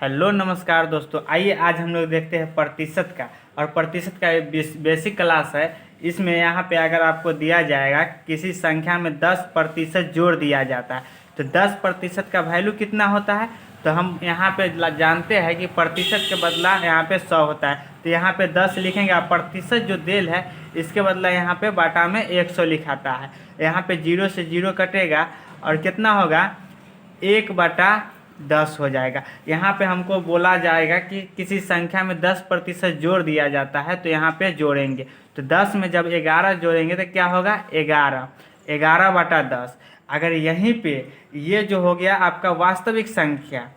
Hello नमस्कार दोस्तों, आइए आज हम लोग देखते हैं प्रतिशत का। और प्रतिशत का बेसिक क्लास है। इसमें यहाँ पे अगर आपको दिया जाएगा किसी संख्या में 10% जोड़ दिया जाता है तो 10% का वैल्यू कितना होता है। तो हम यहाँ पे जानते हैं कि प्रतिशत के बदला यहाँ पे 100 होता है। तो यहाँ पे 10 लिखेंगे और प्रतिशत जो देल है इसके बदला यहाँ पे बाटा में 100 लिखाता है। यहाँ पे 0 से 0 कटेगा और कितना होगा 1/10 हो जाएगा। यहाँ पे हमको बोला जाएगा कि किसी संख्या में 10% जोड़ दिया जाता है तो यहाँ पे जोड़ेंगे। तो 10 में जब 11 जोड़ेंगे तो क्या होगा 11, 11/10। अगर यहीं पे ये जो हो गया आपका वास्तविक संख्या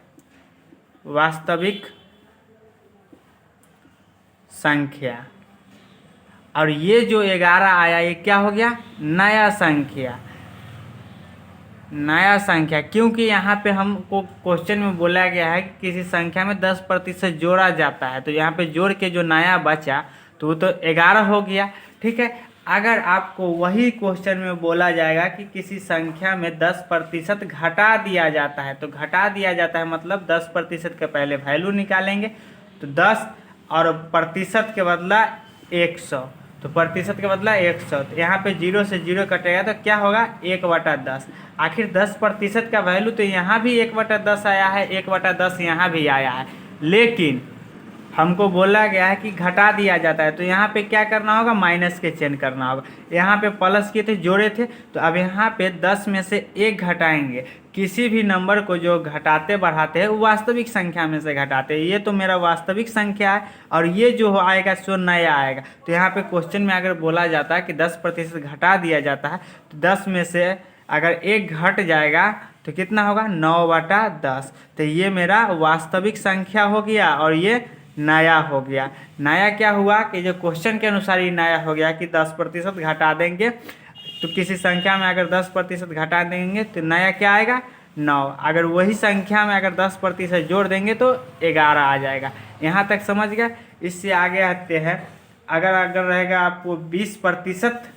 और ये जो 11 आया ये क्या हो गया नया संख्या, क्योंकि यहाँ पे हमको क्वेश्चन में बोला गया है कि किसी संख्या में 10% जोड़ा जाता है। तो यहाँ पे जोड़ के जो नया बचा तो वो तो 11 हो गया। ठीक है, अगर आपको वही क्वेश्चन में बोला जाएगा कि किसी संख्या में 10% घटा दिया जाता है तो घटा दिया जाता है मतलब 10% के पहले वैल्यू निकालेंगे तो 10 और प्रतिशत के बदला 100, तो प्रतिशत के बदला 100। तो यहाँ पे 0 से 0 कटेगा तो क्या होगा 1/10। आखिर 10% का वैल्यू तो यहाँ भी 1/10 आया है, 1/10 यहाँ भी आया है, लेकिन हमको बोला गया है कि घटा दिया जाता है। तो यहाँ पे क्या करना होगा माइनस के चेंज करना होगा। यहाँ पे प्लस किए थे जोड़े थे तो अब यहाँ पे 10 में से 1 घटाएंगे। किसी भी नंबर को जो घटाते बढ़ाते हैं वो वास्तविक संख्या में से घटाते हैं। ये तो मेरा वास्तविक संख्या है और ये जो आएगा सो नया आएगा। तो यहाँ पे क्वेश्चन में अगर बोला जाता है कि 10% घटा दिया जाता है तो 10 में से अगर 1 घट जाएगा तो कितना होगा 9/10। तो ये मेरा वास्तविक संख्या हो गया और ये नया हो गया। नया क्या हुआ कि जो क्वेश्चन के अनुसार ही नया हो गया कि 10% घटा देंगे तो किसी संख्या में अगर 10% घटा देंगे तो नया क्या आएगा 9। अगर वही संख्या में अगर 10% जोड़ देंगे तो 11 आ जाएगा। यहाँ तक समझ गया। इससे आगे आते हैं, अगर रहेगा आपको 20%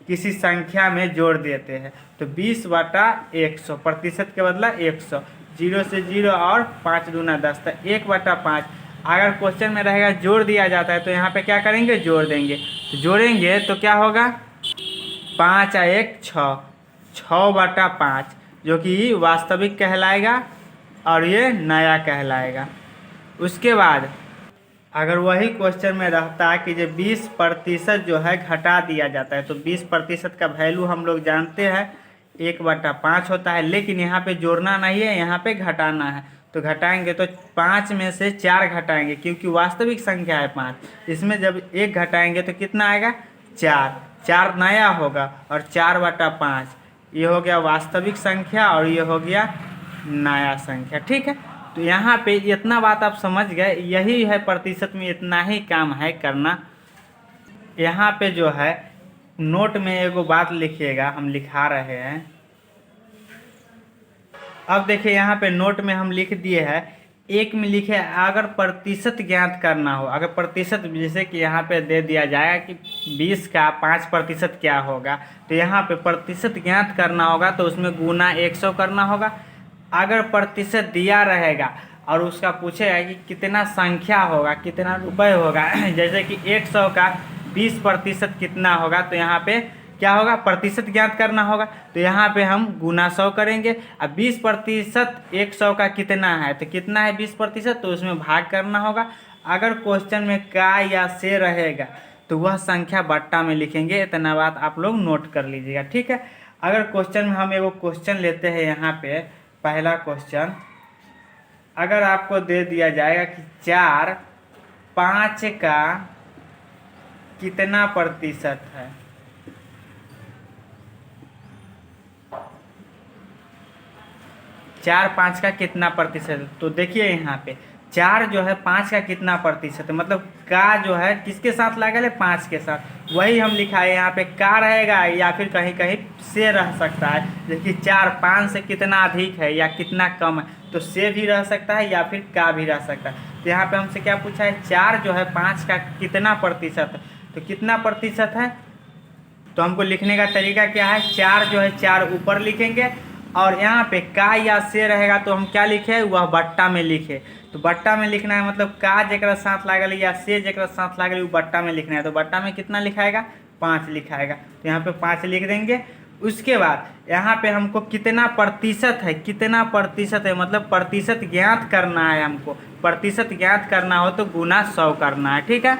किसी संख्या में जोड़ देते हैं तो 20/100, प्रतिशत के बदला 100, 0 से 0 और 5 दूना 10 तो 1/5। अगर क्वेश्चन में रहेगा जोड़ दिया जाता है तो यहाँ पे क्या करेंगे जोड़ देंगे। तो जोड़ेंगे तो क्या होगा 5 और 1 6, 6/5 जो कि वास्तविक कहलाएगा और ये नया कहलाएगा। उसके बाद अगर वही क्वेश्चन में रहता है कि जो 20% जो है घटा दिया जाता है तो 20% का वैल्यू हम लोग जानते हैं 1/5 होता है, लेकिन यहाँ पे जोड़ना नहीं है, यहाँ पे घटाना है। तो घटाएंगे तो 5 में से 4 घटाएंगे क्योंकि वास्तविक संख्या है 5। इसमें जब 1 घटाएंगे तो कितना आएगा 4, 4 नया होगा और 4/5 ये हो गया वास्तविक संख्या और ये हो गया नया संख्या। ठीक है, तो यहाँ पे इतना बात आप समझ गए। यही है प्रतिशत में इतना ही काम है करना। यहाँ पे जो है नोट में एगो बात लिखिएगा, हम लिखा रहे हैं। अब देखिए यहाँ पे नोट में हम लिख दिए हैं, एक में लिखे अगर प्रतिशत ज्ञात करना हो। अगर प्रतिशत जैसे कि यहाँ पे दे दिया जाएगा कि 20 का 5% क्या होगा तो यहाँ पे प्रतिशत ज्ञात करना होगा तो उसमें गुना 100 करना होगा। अगर प्रतिशत दिया रहेगा और उसका पूछेगा कि कितना संख्या होगा कितना रुपए होगा जैसे कि 100 का 20% कितना होगा तो यहाँ पे क्या होगा प्रतिशत ज्ञात करना होगा। तो यहाँ पे हम गुना 100 करेंगे। अब 20% 100 का कितना है तो कितना है 20% तो उसमें भाग करना होगा। अगर क्वेश्चन में का या से रहेगा तो वह संख्या बट्टा में लिखेंगे। इतना बात आप लोग नोट कर लीजिएगा। ठीक है, अगर क्वेश्चन में हम एगो क्वेश्चन लेते हैं, यहाँ पे पहला क्वेश्चन अगर आपको दे दिया जाएगा कि 4/5 का कितना प्रतिशत है। 4/5 का कितना प्रतिशत, तो देखिए यहाँ पे 4 जो है 5 का कितना प्रतिशत है, मतलब का जो है किसके साथ लागल है 5 के साथ। वही हम लिखा है यहाँ पे का रहेगा या फिर कहीं कहीं से रह सकता है। जैसे 4 5 से कितना अधिक है या कितना कम है तो से भी रह सकता है या फिर का भी रह सकता है। तो यहाँ पे हमसे क्या पूछा है 4 जो है 5 का कितना प्रतिशत है, तो कितना प्रतिशत है तो हमको लिखने का तरीका क्या है 4 जो है 4 ऊपर लिखेंगे और यहाँ पे का या से रहेगा तो हम क्या लिखे, वह बट्टा में लिखे। तो बट्टा में लिखना है, मतलब का जेकरा साथ लागल या से जेकरा साथ लागल वो बट्टा में लिखना है। तो बट्टा में कितना लिखाएगा, 5 लिखाएगा। तो यहाँ पे 5 लिख देंगे। उसके बाद यहाँ पे हमको कितना प्रतिशत है, कितना प्रतिशत है, मतलब प्रतिशत ज्ञात करना है हमको। प्रतिशत ज्ञात करना हो तो गुना 100 करना है, ठीक है।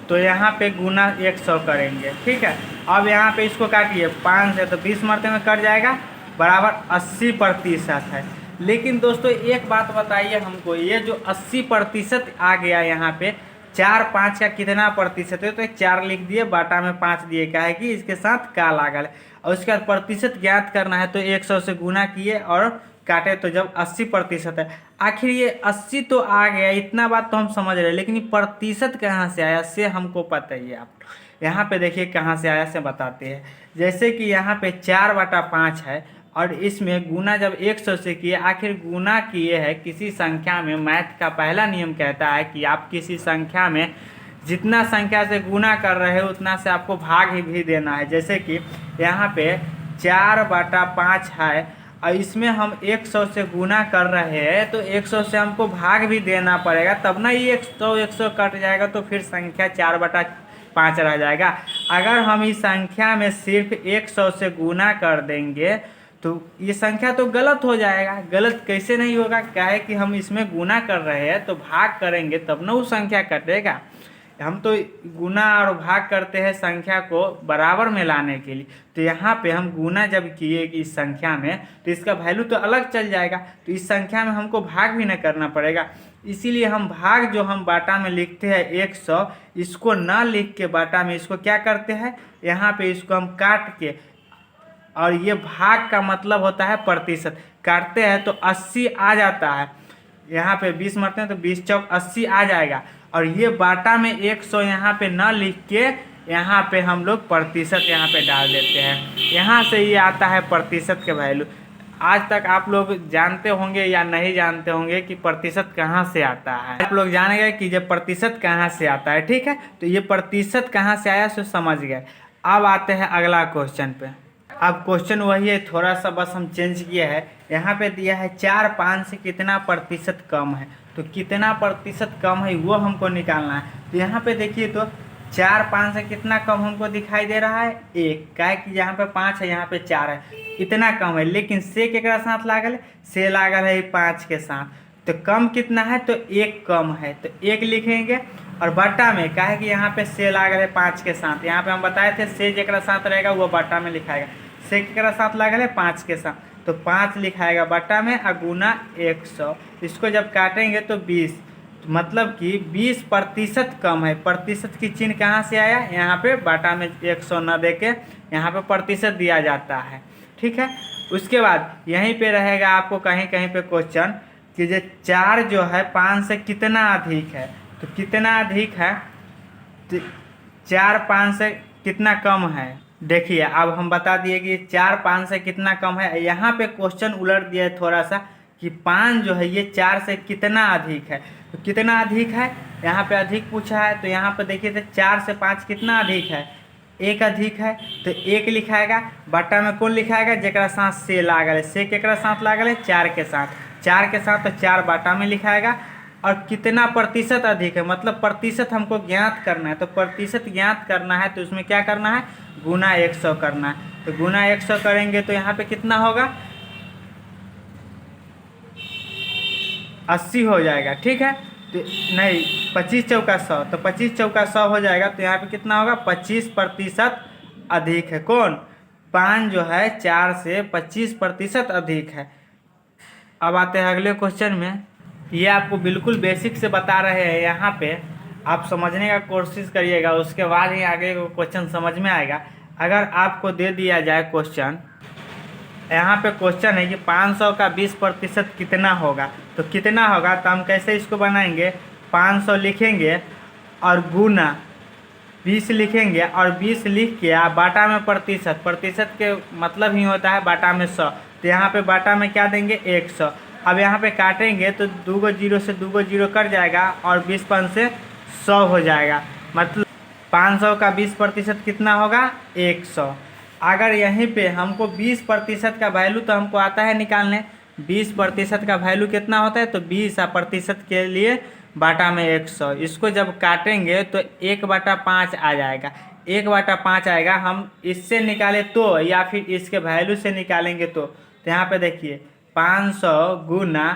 तो यहाँ पे गुना 100 करेंगे, ठीक है। अब यहाँ पे इसको काटिए, 5 है तो 20 मरते में कट जाएगा, बराबर 80% है। लेकिन दोस्तों एक बात बताइए हमको, ये जो 80% आ गया यहाँ पे, 4 5 का कितना प्रतिशत है, तो 4 लिख दिए, बाटा में 5 दिए, क्या है कि इसके साथ का लागल है। और उसके बाद प्रतिशत ज्ञात करना है तो 100 से गुना किए और काटे, तो जब 80% है। आखिर ये 80 तो आ गया, इतना बात तो हम समझ रहे हैं, लेकिन ये प्रतिशत कहाँ से आया से हमको पता ही है। आप यहाँ पे देखिए कहाँ से आया से बताते हैं। जैसे कि यहाँ पे 4/5 है और इसमें गुना जब 100 से किए, आखिर गुना किए है किसी संख्या में। मैथ का पहला नियम कहता है कि आप किसी संख्या में जितना संख्या से गुना कर रहे हो उतना से आपको भाग ही भी देना है। जैसे कि यहाँ पे 4/5 है और इसमें हम 100 से गुना कर रहे हैं, तो 100 से हमको भाग भी देना पड़ेगा, तब ना ये 100 कट जाएगा, तो फिर संख्या 4/5 रह जाएगा। अगर हम इस संख्या में सिर्फ 100 से गुना कर देंगे तो ये संख्या तो गलत हो जाएगा। गलत कैसे नहीं होगा, क्या है कि हम इसमें गुना कर रहे हैं तो भाग करेंगे तब ना वो संख्या कटेगा। हम तो गुना और भाग करते हैं संख्या को बराबर में लाने के लिए। तो यहाँ पे हम गुना जब किए इस संख्या में तो इसका वैल्यू तो अलग चल जाएगा, तो इस संख्या में हमको भाग भी न करना पड़ेगा। इसीलिए हम भाग जो हम बाटा में लिखते हैं 100, इसको ना लिख के बाटा में इसको क्या करते हैं, यहाँ पे इसको हम काट के, और ये भाग का मतलब होता है प्रतिशत, काटते हैं तो 80 आ जाता है। यहाँ पे 20 मरते हैं तो 20 चौक 80 आ जाएगा। और ये बाटा में 100 यहाँ पे ना लिख के यहाँ पे हम लोग प्रतिशत यहाँ पे डाल देते हैं। यहाँ से ये आता है प्रतिशत के वैल्यू। आज तक आप लोग जानते होंगे या नहीं जानते होंगे कि प्रतिशत कहाँ से आता है। आप लोग जान गए कि ये प्रतिशत कहाँ से आता है, ठीक है। तो ये प्रतिशत कहाँ से आया सो समझ गए। अब आते हैं अगला क्वेश्चन पे। अब क्वेश्चन वही है, थोड़ा सा बस हम चेंज किया है। यहाँ पे दिया है 4 5 से कितना प्रतिशत कम है, तो कितना प्रतिशत कम है वो हमको निकालना है। तो यहाँ पे देखिए तो 4 5 से कितना कम हमको दिखाई दे रहा है, 1। क्या है कि यहाँ पे 5 है, यहाँ पे 4 है, इतना कम है। लेकिन से केकरा साथ लागल है, से लागल है 5 के साथ। तो कम कितना है, तो 1 कम है, तो 1 लिखेंगे। और बट्टा में क्या है कि यहाँ पे से लागल है 5 के साथ। यहाँ पे हम बताए थे से जेकरा साथ रहेगा वो बट्टा में लिखाएगा, से केकरा साथ लागल है 5 के साथ, तो 5 लिखाएगा बट्टा में और गुना 100। इसको जब काटेंगे तो 20, मतलब कि 20% कम है। प्रतिशत की चिन्ह कहाँ से आया, यहाँ पे बाटा में 100 न दे के यहाँ पे प्रतिशत दिया जाता है, ठीक है। उसके बाद यहीं पे रहेगा आपको कहीं कहीं पे क्वेश्चन कि जो 4 जो है 5 से कितना अधिक है, तो कितना अधिक है, तो 4 5 से कितना कम है। देखिए अब हम बता दिए कि 4 5 से कितना कम है। यहाँ पे क्वेश्चन उलट दिया है थोड़ा सा कि 5 जो है ये 4 से कितना अधिक है, तो कितना अधिक है, यहाँ पे अधिक पूछा है। तो यहाँ पे देखिए तो 4 से 5 कितना अधिक है, 1 अधिक है, तो 1 लिखाएगा। बट्टा में कौन लिखाएगा, जेकरा साथ से लागल है, से केकरा साथ लागल है, 4 के साथ, 4 के साथ, तो 4 बाटा में लिखाएगा। और कितना प्रतिशत अधिक है, मतलब प्रतिशत हमको ज्ञात करना है। तो प्रतिशत ज्ञात करना है तो उसमें क्या करना है, गुना 100 करना है। तो गुना 100 करेंगे तो यहाँ पे कितना होगा, 80 हो जाएगा, ठीक है। तो नहीं 25 चौका 100, तो 25 चौका 100 हो जाएगा। तो यहाँ पे कितना होगा, 25% अधिक है। कौन, 5 जो है 4 से 25% अधिक है। अब आते हैं अगले क्वेश्चन में। ये आपको बिल्कुल बेसिक से बता रहे हैं, यहाँ पे आप समझने का कोशिश करिएगा, उसके बाद ही आगे क्वेश्चन समझ में आएगा। अगर आपको दे दिया जाए क्वेश्चन, यहाँ पे क्वेश्चन है कि 500 का 20% कितना होगा, तो कितना होगा, तो हम कैसे इसको बनाएंगे, 500 लिखेंगे और गुना 20 लिखेंगे और 20 लिख के आप बाटा में प्रतिशत, प्रतिशत के मतलब ही होता है बाटा में 100। तो यहाँ पे बाटा में क्या देंगे, 100। अब यहाँ पे काटेंगे तो 2 गो 0 से 2 गो 0 कट जाएगा और 20 5 से 100 हो जाएगा। मतलब 500 का 20% कितना होगा, 100। अगर यहीं पे हमको 20% का वैल्यू तो हमको आता है निकालने, 20% का वैल्यू कितना होता है, तो 20% के लिए बाटा में 100, इसको जब काटेंगे तो 1/5 आ जाएगा, 1/5 आएगा। हम इससे निकाले तो या फिर इसके वैल्यू से निकालेंगे तो यहाँ पे देखिए 500 गुना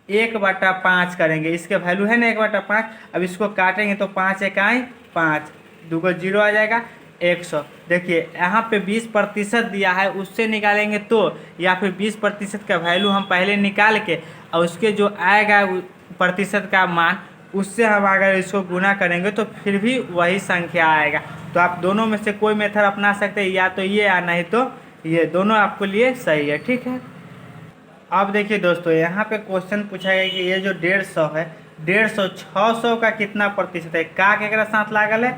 1/5 करेंगे, इसके वैल्यू है ना 1/5। अब इसको काटेंगे तो 5 इकाई 5, 2 को 0 आ जाएगा, 100। देखिए यहाँ पे 20% दिया है, उससे निकालेंगे तो या फिर 20% का वैल्यू हम पहले निकाल के और उसके जो आएगा प्रतिशत का मान, उससे हम अगर इसको गुना करेंगे तो फिर भी वही संख्या आएगा। तो आप दोनों में से कोई मेथड अपना सकते हैं, या तो ये या नहीं तो ये, दोनों आपके लिए सही है। ठीक है, अब देखिए दोस्तों यहाँ पे क्वेश्चन पूछा गया कि ये जो 150 है, 150 600 का कितना प्रतिशत है, का केकरा साथ लागल है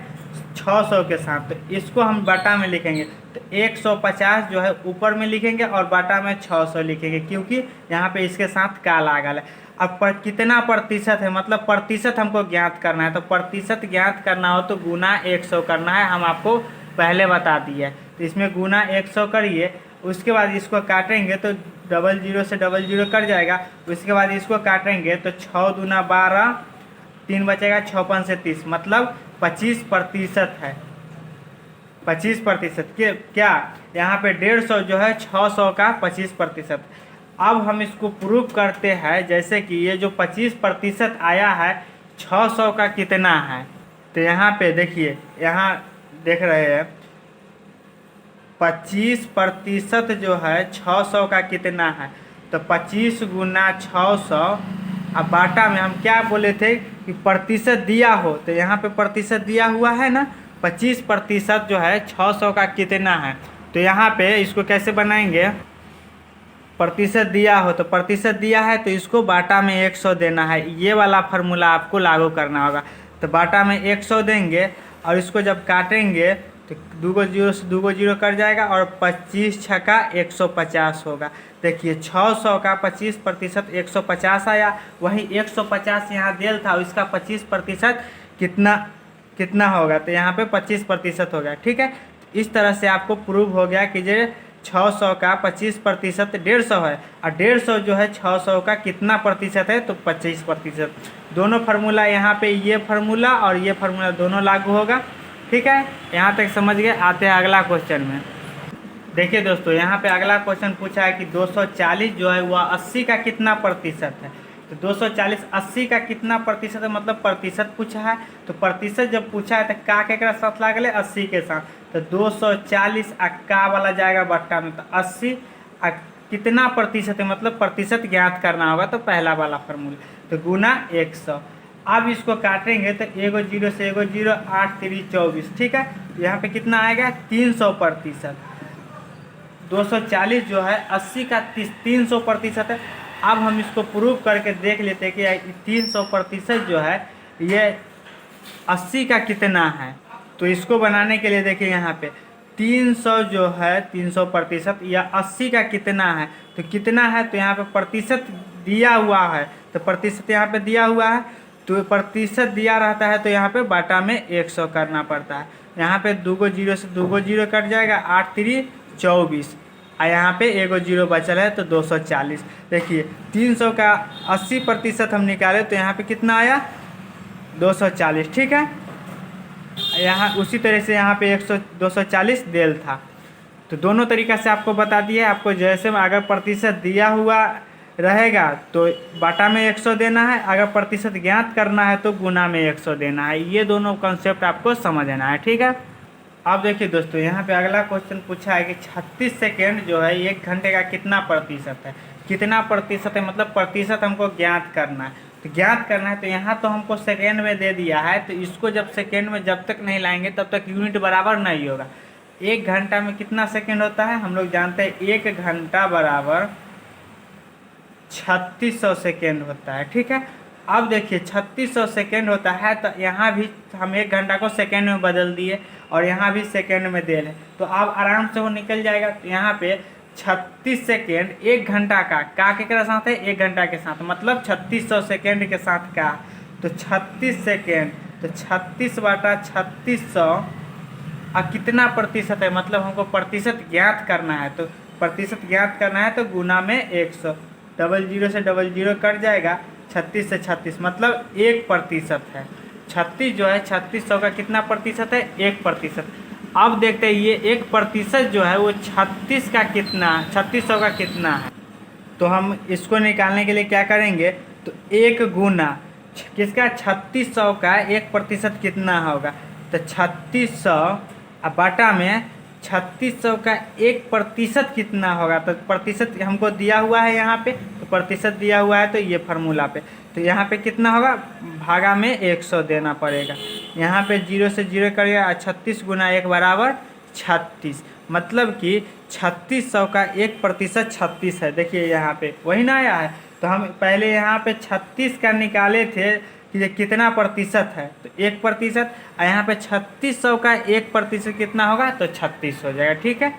600 के साथ, तो इसको हम बटा में लिखेंगे तो 150 जो है ऊपर में लिखेंगे और बटा में 600 लिखेंगे, क्योंकि यहाँ पे इसके साथ का लागल है। अब कितना प्रतिशत है, मतलब प्रतिशत हमको ज्ञात करना है, तो प्रतिशत ज्ञात करना हो तो गुना 100 करना है, हम आपको पहले बता दिए। तो इसमें गुना 100 करिए, उसके बाद इसको काटेंगे तो 00 से 00 कट जाएगा, उसके बाद इसको काटेंगे तो 6 दूना 12, 3 बचेगा, 6 5 से 30, मतलब 25% है। 25% के क्या यहाँ पे 150 जो है 600 का 25%। अब हम इसको प्रूव करते हैं, जैसे कि ये जो 25% आया है 600 का कितना है, तो यहाँ पे देखिए, यहाँ देख रहे हैं 25% जो है 600 का कितना है, तो 25 गुना 600। अब बाटा में हम क्या बोले थे कि प्रतिशत दिया हो, तो यहाँ पे प्रतिशत दिया हुआ है ना, 25% जो है 600 का कितना है, तो यहाँ पे इसको कैसे बनाएंगे, प्रतिशत दिया हो तो प्रतिशत दिया है तो इसको बाटा में 100 देना है, ये वाला फार्मूला आपको लागू करना होगा। तो बाटा में 100 देंगे और इसको जब काटेंगे तो 2 को 0 से 2 को 0 कट जाएगा और 25 छक्का 150 होगा। देखिए 600 का 25% 150 आया, वहीं 150 यहाँ देल था, इसका 25% कितना होगा, तो यहाँ पे 25% हो गया। ठीक है, इस तरह से आपको प्रूव हो गया कि जो 600 का 25% 150 है, और 150 जो है 600 का कितना प्रतिशत है, तो 25%। दोनों फार्मूला यहाँ पे, ये फार्मूला और ये फार्मूला दोनों लागू होगा। ठीक है, यहाँ तक समझ गए। आते हैं अगला क्वेश्चन में। देखिए दोस्तों यहाँ पे अगला क्वेश्चन पूछा है कि 240 जो है वह 80 का कितना प्रतिशत है, तो 240 80 का कितना प्रतिशत है, मतलब प्रतिशत पूछा है। तो प्रतिशत जब पूछा है तो का केकरा साथ लागल है, 80 के साथ, तो 240 का वाला जाएगा बट्टा में, तो 80 कितना प्रतिशत है, मतलब प्रतिशत ज्ञात करना होगा, तो पहला वाला फार्मूला, तो गुना 100। अब इसको काटेंगे तो 1 0 से 1 0, 8 3 24। ठीक है, यहाँ पे कितना आएगा 300%। 240 जो है 80 का 300% है। अब हम इसको प्रूव करके देख लेते हैं कि 300% जो है ये 80 का कितना है। तो इसको बनाने के लिए देखिए यहाँ पे 300 जो है 300% या 80 का कितना है, तो कितना है, तो यहाँ पे प्रतिशत दिया हुआ है, तो प्रतिशत यहाँ पे दिया हुआ है, तो प्रतिशत दिया रहता है तो यहाँ पे बाटा में 100 करना पड़ता है। यहाँ पे 2 को 0 से 2 को 0 कट जाएगा, 8 3 24, और यहाँ पे 1 0 बचल है तो 240। देखिए 300 का 80% हम निकाले तो यहाँ पे कितना आया 240। ठीक है, यहाँ उसी तरह से यहाँ पे 240 देल था। तो दोनों तरीका से आपको बता दिया। आपको जैसे में अगर प्रतिशत दिया हुआ रहेगा तो बाटा में 100 देना है, अगर प्रतिशत ज्ञात करना है तो गुना में 100 देना है। ये दोनों कॉन्सेप्ट आपको समझना है। ठीक है, अब देखिए दोस्तों यहाँ पे अगला क्वेश्चन पूछा है कि 36 सेकेंड जो है 1 घंटे का कितना प्रतिशत है। कितना प्रतिशत है, मतलब प्रतिशत हमको ज्ञात करना है। तो ज्ञात करना है तो यहाँ तो हमको सेकेंड में दे दिया है, तो इसको जब सेकेंड में जब तक नहीं लाएंगे तब तक यूनिट बराबर नहीं होगा। 1 घंटा में कितना सेकेंड होता है, हम लोग जानते हैं 1 घंटा बराबर 3600 सेकेंड होता है। ठीक है, अब देखिए 3600 सेकेंड होता है, तो यहाँ भी हम 1 घंटा को सेकेंड में बदल दिए और यहाँ भी सेकेंड में दे लें, तो अब आराम से वो निकल जाएगा। तो यहाँ पे 36 सेकेंड 1 घंटा का केकरा साथ है, 1 घंटा के साथ, मतलब 3600 सेकेंड के साथ का, तो 36 सेकेंड, तो 36 बटा 3600 अब कितना प्रतिशत है, मतलब हमको प्रतिशत ज्ञात करना है, तो प्रतिशत ज्ञात करना है तो गुना में 100, डबल जीरो से डबल जीरो कट जाएगा, 36 से 36 मतलब 1% है। 36 जो है 3600 का कितना प्रतिशत है, 1%। अब देखते हैं ये 1% जो है वो 36 का कितना, 3600 का कितना है। तो हम इसको निकालने के लिए क्या करेंगे, तो 1 गुना किसका, 3600 का 1% कितना होगा, तो 3600 बटा में 3600 का 1% कितना होगा, तो प्रतिशत हमको दिया हुआ है यहाँ पे, तो प्रतिशत दिया हुआ है तो ये फार्मूला पे, तो यहाँ पे कितना होगा, भागा में 100 देना पड़ेगा। यहाँ पे 0 से 0 करिएगा, 36 गुना 1 बराबर 36, मतलब कि 3600 का 1% 36 है। देखिए यहाँ पे वही ना आया है, तो हम पहले यहाँ पे 36 का निकाले थे कि ये कितना प्रतिशत है, तो 1%, और यहाँ पे 3600 का 1% कितना होगा, तो 36 हो जाएगा। ठीक है।